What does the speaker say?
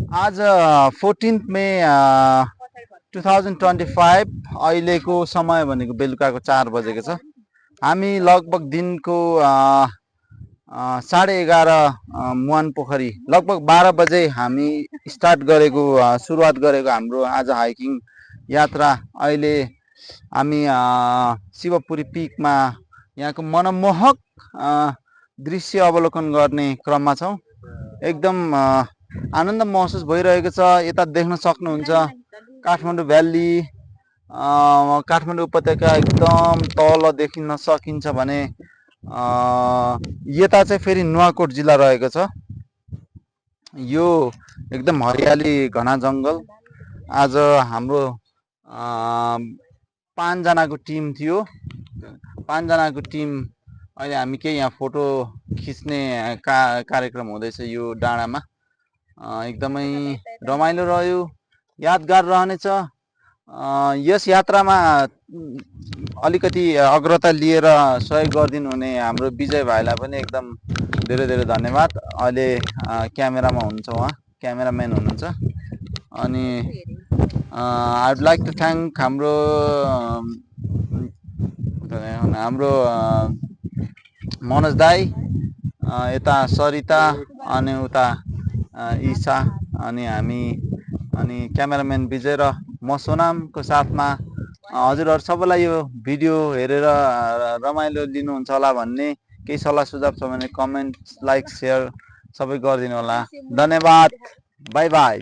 आज 14 मे 2025 अहिलेको समय भनेको बेलुकाको 4 बजेको छ। हामी लगभग दिनको 11:30 मुहान पोखरी लगभग 12 बजे हामी स्टार्ट गरेको सुरुवात गरेको हाम्रो आज हाइकिङ यात्रा। अहिले हामी शिवपुरी पिकमा यहाँको मनमोहक दृश्य अवलोकन गर्ने क्रममा छौँ। एकदम आनन्द महसुस भइरहेको छ। यता देख्न सक्नुहुन्छ काठमाडौँ भ्याली, काठमाडौँ उपत्यका एकदम तल देखिन सकिन्छ भने यता चाहिँ फेरि नुवाकोट जिल्ला रहेको छ। यो एकदम हरियाली घना जङ्गल। आज हाम्रो 5 जनाको टिम थियो। 5 जनाको टिम अहिले हामी केही यहाँ फोटो खिच्ने कार्यक्रम हुँदैछ यो डाँडामा। एकदमै रमाइलो रह्यो, यादगार रहनेछ। यस यात्रामा अलिकति अग्रता लिएर सहयोग गरिदिनु हुने हाम्रो विजय भाइलाई पनि एकदम धेरै धेरै धन्यवाद। अहिले क्यामेरामा हुनुहुन्छ, उहाँ क्यामेराम्यान हुनुहुन्छ। अनि I would like to thank हाम्रो मनोज दाई, यता सरिता, अनि उता ईशा, अनि हामी, अनि क्यामेराम्यान विजय र म सोनामको साथमा हजुरहरू सबैलाई यो भिडियो हेरेर रमाइलो लिनुहुन्छ होला भन्ने केही सल्लाह सुझाव छ भने कमेन्ट, लाइक, सेयर सबै गरिदिनु होला। धन्यवाद। By by.